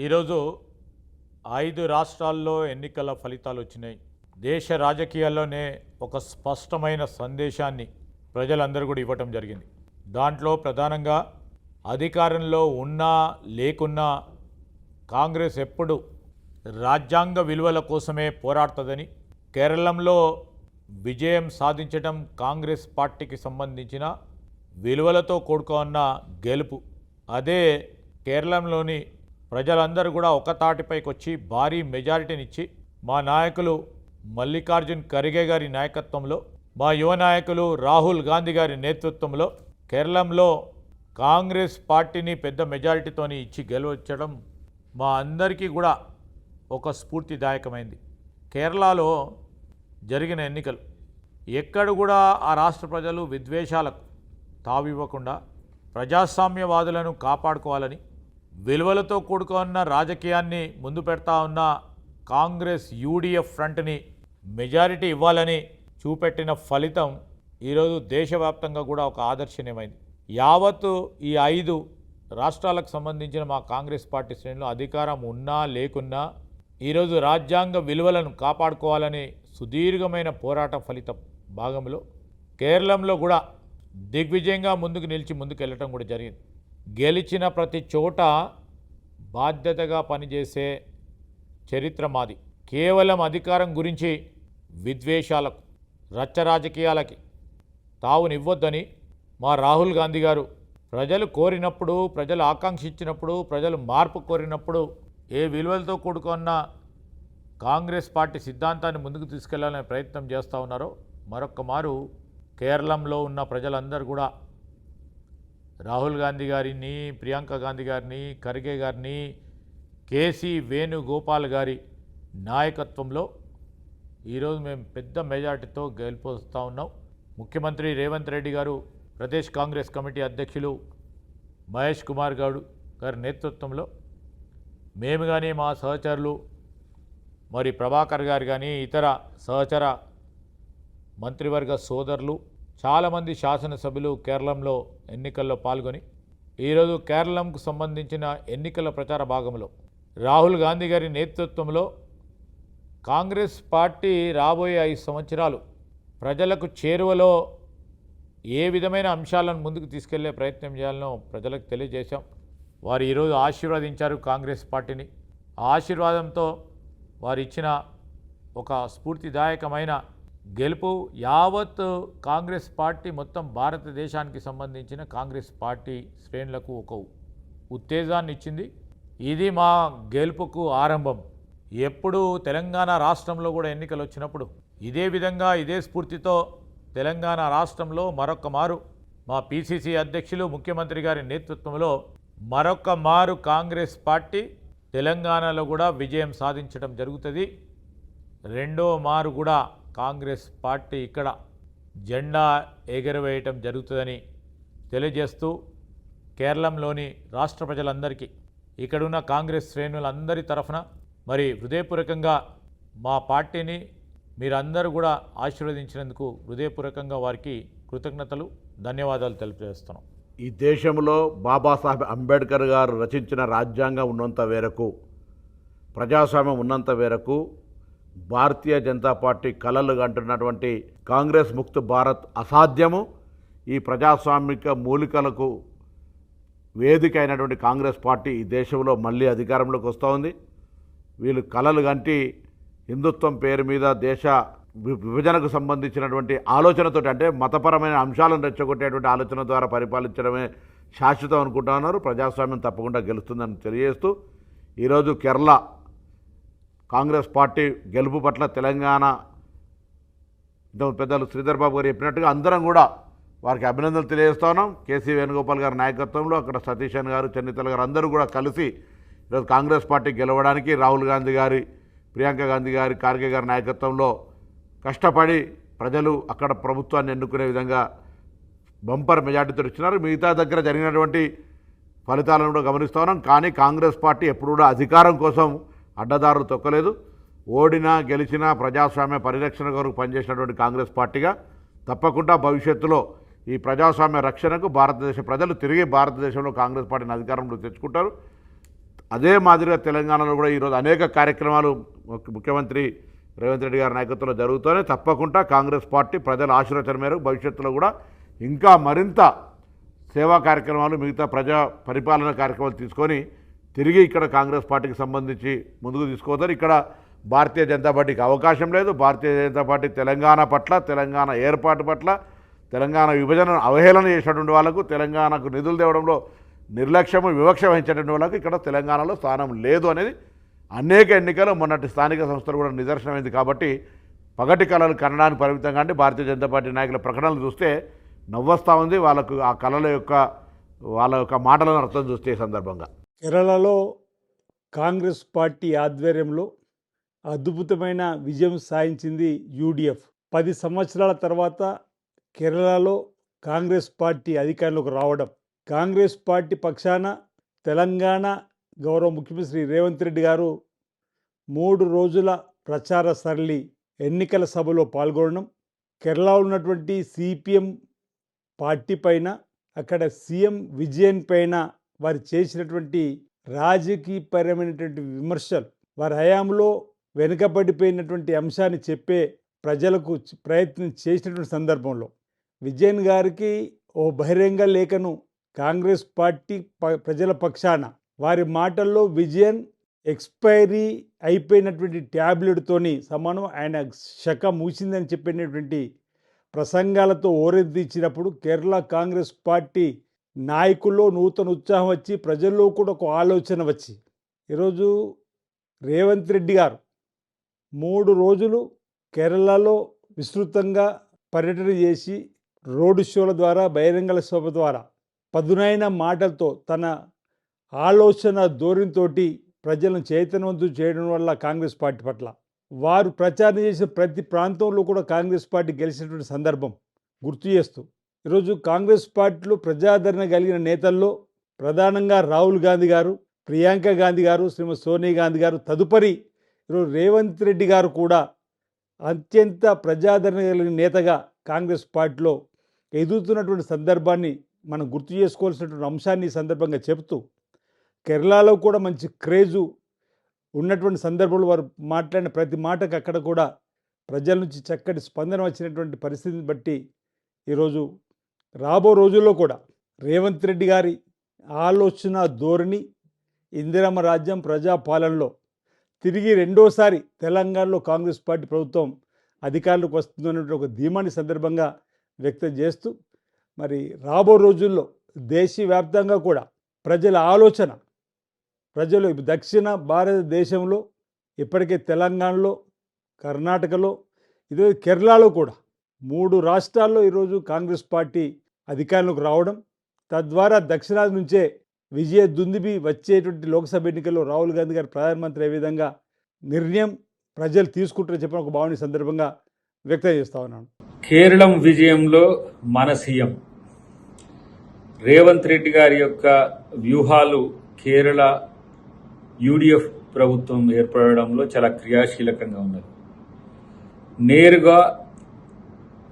ఈరోజు 5 రాష్ట్రాల్లో ఎన్నికల ఫలితాలు వచ్చినాయి. దేశ రాజకీయాల్లోనే ఒక స్పష్టమైన సందేశాన్ని ప్రజలందరూ కూడా ఇవ్వటం జరిగింది. దాంట్లో ప్రధానంగా అధికారంలో ఉన్నా లేకున్నా కాంగ్రెస్ ఎప్పుడు రాజ్యాంగ విలువల కోసమే పోరాడుతుందని, కేరళంలో విజయం సాధించడం కాంగ్రెస్ పార్టీకి సంబంధించిన విలువలతో కూడుకున్న గెలుపు. అదే కేరళంలోని ప్రజలందరూ కూడా ఒక తాటిపైకి వచ్చి భారీ మెజారిటీనిచ్చి మా నాయకులు మల్లికార్జున్ ఖర్గే గారి నాయకత్వంలో, మా యువ నాయకులు రాహుల్ గాంధీ గారి నేతృత్వంలో కేరళంలో కాంగ్రెస్ పార్టీని పెద్ద మెజారిటీతోని ఇచ్చి గెలవచ్చడం మా అందరికీ కూడా ఒక స్ఫూర్తిదాయకమైంది. కేరళలో జరిగిన ఎన్నికలు ఎక్కడ కూడా ఆ రాష్ట్ర ప్రజలు విద్వేషాలకు తావివ్వకుండా ప్రజాస్వామ్యవాదులను కాపాడుకోవాలని, విలువలతో కూడుకున్న రాజకీయాన్ని ముందు పెడతా ఉన్న కాంగ్రెస్ యూడిఎఫ్ ఫ్రంట్ని మెజారిటీ ఇవ్వాలని చూపెట్టిన ఫలితం ఈరోజు దేశవ్యాప్తంగా కూడా ఒక ఆదర్శనీయమైంది. యావత్తు ఈ 5 రాష్ట్రాలకు సంబంధించిన మా కాంగ్రెస్ పార్టీ శ్రేణులు అధికారం ఉన్నా లేకున్నా ఈరోజు రాజ్యాంగ విలువలను కాపాడుకోవాలని సుదీర్ఘమైన పోరాట ఫలితం భాగంలో కేరళంలో కూడా దిగ్విజయంగా ముందుకు వెళ్ళటం కూడా జరిగింది. గెలిచిన ప్రతి చోట బాధ్యతగా పనిచేసే చరిత్ర మాది. కేవలం అధికారం గురించి విద్వేషాలకు, రచ్చ రాజకీయాలకి తావునివ్వొద్దని మా రాహుల్ గాంధీ గారు ప్రజలు కోరినప్పుడు, ప్రజలు ఆకాంక్షించినప్పుడు, ప్రజలు మార్పు కోరినప్పుడు ఏ విలువలతో కూడుకున్న కాంగ్రెస్ పార్టీ సిద్ధాంతాన్ని ముందుకు తీసుకెళ్లాలనే ప్రయత్నం చేస్తూ ఉన్నారో మరొక్క మారు కేరళంలో ఉన్న ప్రజలందరూ కూడా రాహుల్ గాంధీ గారిని, ప్రియాంక గాంధీ గారిని, ఖర్గే గారిని, కేసీ వేణుగోపాల్ గారి నాయకత్వంలో ఈరోజు మేము పెద్ద మెజార్టీతో గెలిపోస్తూ ఉన్నాం. ముఖ్యమంత్రి రేవంత్ రెడ్డి గారు, ప్రదేశ్ కాంగ్రెస్ కమిటీ అధ్యక్షులు మహేష్ కుమార్ గౌడ్ గారి నేతృత్వంలో మేము కానీ, మా సహచరులు, మరి ప్రభాకర్ గారు కానీ, ఇతర సహచర మంత్రివర్గ సోదరులు, చాలామంది శాసనసభ్యులు కేరళంలో ఎన్నికల్లో పాల్గొని ఈరోజు కేరళంకు సంబంధించిన ఎన్నికల ప్రచార భాగంలో రాహుల్ గాంధీ గారి నేతృత్వంలో కాంగ్రెస్ పార్టీ రాబోయే 5 సంవత్సరాలు ప్రజలకు చేరువలో ఏ విధమైన అంశాలను ముందుకు తీసుకెళ్లే ప్రయత్నం చేయాలనో ప్రజలకు తెలియజేశాం. వారు ఈరోజు ఆశీర్వదించారు కాంగ్రెస్ పార్టీని. ఆ ఆశీర్వాదంతో వారు ఇచ్చిన ఒక స్ఫూర్తిదాయకమైన గెలుపు యావత్ కాంగ్రెస్ పార్టీ, మొత్తం భారతదేశానికి సంబంధించిన కాంగ్రెస్ పార్టీ శ్రేణులకు ఒక ఉత్తేజాన్ని ఇచ్చింది. ఇది మా గెలుపుకు ఆరంభం. ఎప్పుడు తెలంగాణ రాష్ట్రంలో కూడా ఎన్నికలు వచ్చినప్పుడు ఇదే విధంగా, ఇదే స్ఫూర్తితో తెలంగాణ రాష్ట్రంలో మరొక్క మారు మా పిసిసి అధ్యక్షులు, ముఖ్యమంత్రి గారి నేతృత్వంలో మరొక్క మారు కాంగ్రెస్ పార్టీ తెలంగాణలో కూడా విజయం సాధించడం జరుగుతుంది. రెండో మారు కూడా కాంగ్రెస్ పార్టీ ఇక్కడ జెండా ఎగరవేయటం జరుగుతుందని తెలియజేస్తూ కేరళంలోని రాష్ట్ర ప్రజలందరికీ, ఇక్కడున్న కాంగ్రెస్ శ్రేణులందరి తరఫున మరి హృదయపూర్వకంగా మా పార్టీని మీరందరూ కూడా ఆశీర్వదించినందుకు హృదయపూర్వకంగా వారికి కృతజ్ఞతలు, ధన్యవాదాలు తెలియజేస్తున్నాం. ఈ దేశంలో బాబాసాహెబ్ అంబేద్కర్ గారు రచించిన రాజ్యాంగం ఉన్నంత మేరకు, ప్రజాస్వామ్యం ఉన్నంత మేరకు భారతీయ జనతా పార్టీ కలలు కంటున్నటువంటి కాంగ్రెస్ ముక్త భారత్ అసాధ్యము. ఈ ప్రజాస్వామిక మూలికలకు వేదిక అయినటువంటి కాంగ్రెస్ పార్టీ ఈ దేశంలో మళ్ళీ అధికారంలోకి వస్తూ ఉంది. వీళ్ళు కలలు కంటి హిందుత్వం పేరు మీద దేశ విభజనకు సంబంధించినటువంటి ఆలోచనతో, అంటే మతపరమైన అంశాలను రెచ్చగొట్టేటువంటి ఆలోచన ద్వారా పరిపాలించడమే శాశ్వతం అనుకుంటా ఉన్నారు. ప్రజాస్వామ్యం తప్పకుండా గెలుస్తుందని తెలియజేస్తూ ఈరోజు కేరళ కాంగ్రెస్ పార్టీ గెలుపు పట్ల తెలంగాణ పెద్దలు శ్రీధర్ బాబు గారు చెప్పినట్టుగా అందరం కూడా వారికి అభినందనలు తెలియజేస్తా ఉన్నాం. కేసీ వేణుగోపాల్ గారి నాయకత్వంలో అక్కడ సతీశన్ గారు, చెన్నితల గారు అందరూ కూడా కలిసి ఈరోజు కాంగ్రెస్ పార్టీ గెలవడానికి రాహుల్ గాంధీ గారి, ప్రియాంక గాంధీ గారి, ఖర్గే గారి నాయకత్వంలో కష్టపడి ప్రజలు అక్కడ ప్రభుత్వాన్ని ఎన్నుకునే విధంగా బంపర్ మెజార్టీతో ఇచ్చినారు. మిగతా దగ్గర జరిగినటువంటి ఫలితాలను కూడా గమనిస్తూ ఉన్నాం. కానీ కాంగ్రెస్ పార్టీ ఎప్పుడు కూడా అధికారం కోసం అడ్డదారులు తొక్కలేదు. ఓడినా గెలిచినా ప్రజాస్వామ్య పరిరక్షణ కొరకు పనిచేసినటువంటి కాంగ్రెస్ పార్టీగా తప్పకుండా భవిష్యత్తులో ఈ ప్రజాస్వామ్య రక్షణకు భారతదేశ ప్రజలు తిరిగి భారతదేశంలో కాంగ్రెస్ పార్టీని అధికారంలో తెచ్చుకుంటారు. అదే మాదిరిగా తెలంగాణలో కూడా ఈరోజు అనేక కార్యక్రమాలు ముఖ్యమంత్రి రేవంత్ రెడ్డి గారి నాయకత్వంలో జరుగుతూనే తప్పకుండా కాంగ్రెస్ పార్టీ ప్రజల ఆశీర్వచన మేరకు భవిష్యత్తులో కూడా ఇంకా మరింత సేవా కార్యక్రమాలు మిగతా ప్రజా పరిపాలన కార్యక్రమాలు తీసుకొని తిరిగి ఇక్కడ కాంగ్రెస్ పార్టీకి సంబంధించి ముందుకు తీసుకోతారు. ఇక్కడ భారతీయ జనతా పార్టీకి అవకాశం లేదు. భారతీయ జనతా పార్టీ తెలంగాణ పట్ల, తెలంగాణ ఏర్పాటు పట్ల, తెలంగాణ విభజనను అవహేళన చేసినటువంటి వాళ్ళకు, తెలంగాణకు నిధులు తేవడంలో నిర్లక్ష్యము వివక్ష వహించేటువంటి వాళ్ళకు ఇక్కడ తెలంగాణలో స్థానం లేదు అనేది అనేక ఎన్నికలు మొన్నటి స్థానిక సంస్థలు కూడా నిదర్శనమైంది. కాబట్టి పగటి కళలు కన్నడానికి పరిమితంగా అంటే భారతీయ జనతా పార్టీ నాయకుల ప్రకటనలు చూస్తే నవ్వొస్తూ ఉంది. వాళ్ళకు ఆ కళల యొక్క వాళ్ళ యొక్క మాటలను అర్థం చూస్తే ఈ సందర్భంగా కేరళలో కాంగ్రెస్ పార్టీ ఆధ్వర్యంలో అద్భుతమైన విజయం సాధించింది యూడిఎఫ్. 10 సంవత్సరాల తర్వాత కేరళలో కాంగ్రెస్ పార్టీ అధికారంలోకి రావడం, కాంగ్రెస్ పార్టీ పక్షాన తెలంగాణ గౌరవ ముఖ్యమంత్రి శ్రీ రేవంత్ రెడ్డి గారు 3 రోజుల ప్రచార సరళి ఎన్నికల సభలో పాల్గొనడం, కేరళలో ఉన్నటువంటి సిపిఎం పార్టీ పైన, అక్కడ సీఎం విజయన్ పైన వారు చేసినటువంటి రాజకీయపరమైనటువంటి విమర్శలు, వారి హయాంలో వెనుకబడిపోయినటువంటి అంశాన్ని చెప్పే ప్రజలకు ప్రయత్నం చేసినటువంటి సందర్భంలో విజయన్ గారికి ఓ బహిరంగ లేఖను కాంగ్రెస్ పార్టీ ప్రజల పక్షాన, వారి మాటల్లో విజయన్ ఎక్స్పైరీ అయిపోయినటువంటి ట్యాబ్లెట్తోని సమానం, ఆయన శక మూసిందని చెప్పినటువంటి ప్రసంగాలతో ఓరెత్తిచ్చినప్పుడు కేరళ కాంగ్రెస్ పార్టీ నాయకుల్లో నూతన ఉత్సాహం వచ్చి ప్రజల్లో కూడా ఒక ఆలోచన వచ్చి ఈరోజు రేవంత్ రెడ్డి గారు 3 రోజులు కేరళలో విస్తృతంగా పర్యటన చేసి రోడ్డు షోల ద్వారా, బహిరంగ సభ ద్వారా పదునైన మాటలతో తన ఆలోచన ధోరణితోటి ప్రజలను చైతన్యవంతం చేయడం వల్ల కాంగ్రెస్ పార్టీ పట్ల వారు ప్రచారం చేసిన ప్రతి ప్రాంతంలో కూడా కాంగ్రెస్ పార్టీ గెలిచినటువంటి సందర్భం గుర్తు చేస్తూ ఈరోజు కాంగ్రెస్ పార్టీలో ప్రజాదరణ కలిగిన నేతల్లో ప్రధానంగా రాహుల్ గాంధీ గారు, ప్రియాంక గాంధీ గారు, శ్రీమతి సోనియా గాంధీ గారు, తదుపరి ఈరోజు రేవంత్ రెడ్డి గారు కూడా అత్యంత ప్రజాదరణ కలిగిన నేతగా కాంగ్రెస్ పార్టీలో ఎదుగుతున్నటువంటి సందర్భాన్ని మనం గుర్తు చేసుకోవాల్సినటువంటి అంశాన్ని ఈ సందర్భంగా చెబుతూ కేరళలో కూడా మంచి క్రేజు ఉన్నటువంటి సందర్భంలో వారు మాట్లాడిన ప్రతి మాటకు అక్కడ కూడా ప్రజల నుంచి చక్కటి స్పందన వచ్చినటువంటి పరిస్థితిని బట్టి ఈరోజు రాబో రోజుల్లో కూడా రేవంత్ రెడ్డి గారి ఆలోచన ధోరణి ఇందిరమ్మ రాజ్యం ప్రజాపాలనలో తిరిగి రెండోసారి తెలంగాణలో కాంగ్రెస్ పార్టీ ప్రభుత్వం అధికారులకు వస్తుందనే ఒక ధీమాని సందర్భంగా వ్యక్తం చేస్తూ మరి రాబో రోజుల్లో దేశవ్యాప్తంగా కూడా ప్రజల ఆలోచన, ప్రజలు దక్షిణ భారతదేశంలో ఇప్పటికే తెలంగాణలో, కర్ణాటకలో, ఇదే కేరళలో కూడా 3 రాష్ట్రాల్లో ఈరోజు కాంగ్రెస్ పార్టీ అధికారంలోకి రావడం, తద్వారా దక్షిణాది నుంచే విజయ దుందుబి వచ్చేటువంటి లోక్సభ ఎన్నికల్లో రాహుల్ గాంధీ గారు ప్రధానమంత్రి అయ్యే విధంగా నిర్ణయం ప్రజలు తీసుకుంటారని చెప్పిన ఒక భావన సందర్భంగా వ్యక్తం చేస్తా ఉన్నాను. కేరళం విజయంలో మన సీఎం రేవంత్ రెడ్డి గారి యొక్క వ్యూహాలు కేరళ యూడిఎఫ్ ప్రభుత్వం ఏర్పడడంలో చాలా క్రియాశీలకంగా ఉన్నది. నేరుగా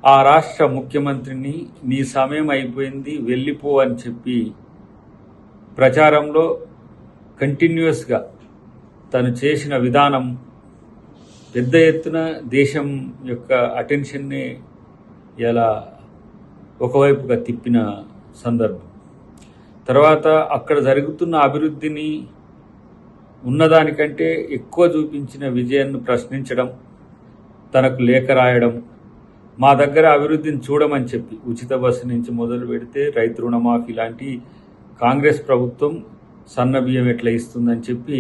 ఆ రాష్ట్ర ముఖ్యమంత్రిని నీ సమయం అయిపోయింది వెళ్ళిపో అని చెప్పి ప్రచారంలో కంటిన్యూస్గా తను చేసిన విధానం పెద్ద ఎత్తున దేశం యొక్క అటెన్షన్ని ఎలా ఒకవైపుగా తిప్పిన సందర్భం. తర్వాత అక్కడ జరుగుతున్న అభివృద్ధిని ఉన్నదానికంటే ఎక్కువ చూపించిన విజయన్ను ప్రశ్నించడం, తనకు లేఖ రాయడం, మా దగ్గర అభివృద్ధిని చూడమని చెప్పి ఉచిత బస్సు నుంచి మొదలు పెడితే రైతు రుణమాఫీ లాంటి కాంగ్రెస్ ప్రభుత్వం సన్న బియ్యం ఎట్లా ఇస్తుందని చెప్పి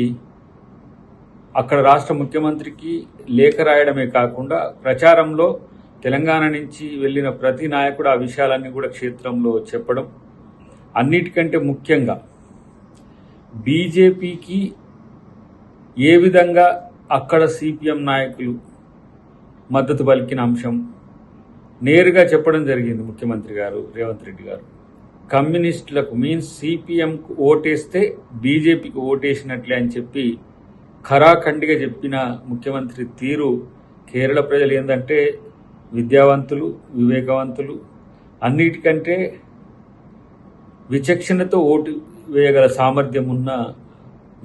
అక్కడ రాష్ట్ర ముఖ్యమంత్రికి లేఖ రాయడమే కాకుండా ప్రచారంలో తెలంగాణ నుంచి వెళ్ళిన ప్రతి నాయకుడు ఆ విషయాలన్నీ కూడా క్షేత్రంలో చెప్పడం, అన్నిటికంటే ముఖ్యంగా బీజేపీకి ఏ విధంగా అక్కడ సిపిఎం నాయకులు మద్దతు పలికిన అంశం నేరుగా చెప్పడం జరిగింది. ముఖ్యమంత్రి గారు రేవంత్ రెడ్డి గారు కమ్యూనిస్టులకు మీన్స్ సిపిఎంకు ఓటేస్తే బీజేపీకి ఓటేసినట్లే అని చెప్పి ఖరాఖండిగా చెప్పిన ముఖ్యమంత్రి తీరు కేరళ ప్రజలు ఏంటంటే విద్యావంతులు, వివేకవంతులు, అన్నిటికంటే విచక్షణతో ఓటు వేయగల సామర్థ్యం ఉన్న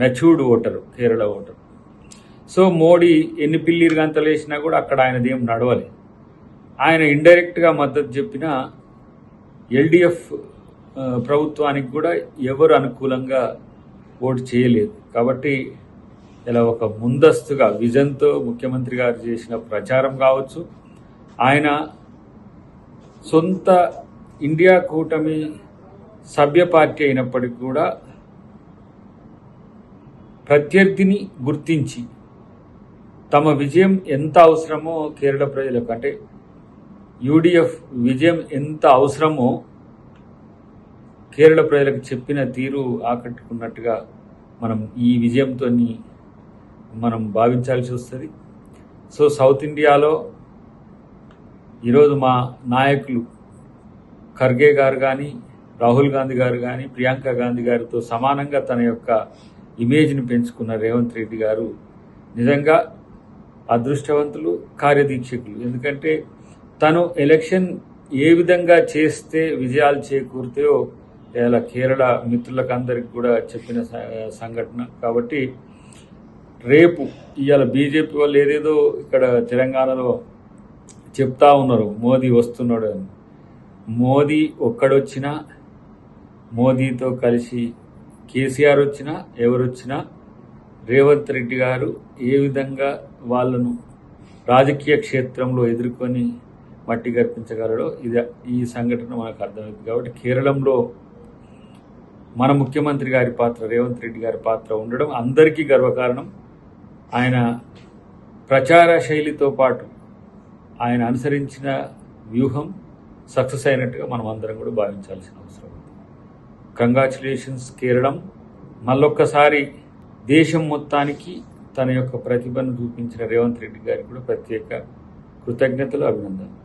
matured voter, Kerala voter. So Modi ఎన్ని పిల్లిరు గంతలు వేసినా కూడా అక్కడ ఆయనది ఏం నడవలేదు. ఆయన ఇండైరెక్ట్గా మద్దతు చెప్పిన ఎల్డిఎఫ్ ప్రభుత్వానికి కూడా ఎవరు అనుకూలంగా ఓటు చేయలేదు. కాబట్టి ఇలా ఒక ముందస్తుగా విజన్తో ముఖ్యమంత్రి గారు చేసిన ప్రచారం కావచ్చు, ఆయన సొంత ఇండియా కూటమి సభ్య పార్టీ అయినప్పటికీ కూడా ప్రత్యర్థిని గుర్తించి తమ విజయం ఎంత అవసరమో కేరళ ప్రజలకు, అంటే యూడిఎఫ్ విజయం ఎంత అవసరమో కేరళ ప్రజలకు చెప్పిన తీరు ఆకట్టుకున్నట్టుగా మనం ఈ విజయంతో మనం భావించాల్సి వస్తుంది. సో సౌత్ ఇండియాలో ఈరోజు మా నాయకులు ఖర్గే గారు కానీ, రాహుల్ గాంధీ గారు కానీ, ప్రియాంక గాంధీ గారితో సమానంగా తన యొక్క ఇమేజ్ని పెంచుకున్న రేవంత్ రెడ్డి గారు నిజంగా అదృష్టవంతులు, కార్యదీక్షకులు. ఎందుకంటే తను ఎలక్షన్ ఏ విధంగా చేస్తే విజయాలు చేకూరుతాయో ఇలా కేరళ మిత్రులకు అందరికి కూడా చెప్పిన సంఘటన. కాబట్టి రేపు ఇవాళ బీజేపీ వాళ్ళు ఏదేదో ఇక్కడ తెలంగాణలో చెప్తా ఉన్నారు మోదీ వస్తున్నాడు అని. మోదీ ఒక్కడొచ్చినా, మోదీతో కలిసి కేసీఆర్ వచ్చినా, ఎవరు వచ్చినా రేవంత్ రెడ్డి గారు ఏ విధంగా వాళ్ళను రాజకీయ క్షేత్రంలో ఎదుర్కొని మట్టి గర్పించగలడో ఈ సంఘటన మనకు అర్థమైంది. కాబట్టి కేరళంలో మన ముఖ్యమంత్రి గారి పాత్ర, రేవంత్ రెడ్డి గారి పాత్ర ఉండడం అందరికీ గర్వకారణం. ఆయన ప్రచార శైలితో పాటు ఆయన అనుసరించిన వ్యూహం సక్సెస్ అయినట్టుగా మనం అందరం కూడా భావించాల్సిన అవసరం ఉంది. కంగ్రాచులేషన్స్ కేరళం. మళ్ళొక్కసారి దేశం మొత్తానికి తన యొక్క ప్రతిభను చూపించిన రేవంత్ రెడ్డి గారికి కూడా ప్రత్యేక కృతజ్ఞతలు, అభినందనలు.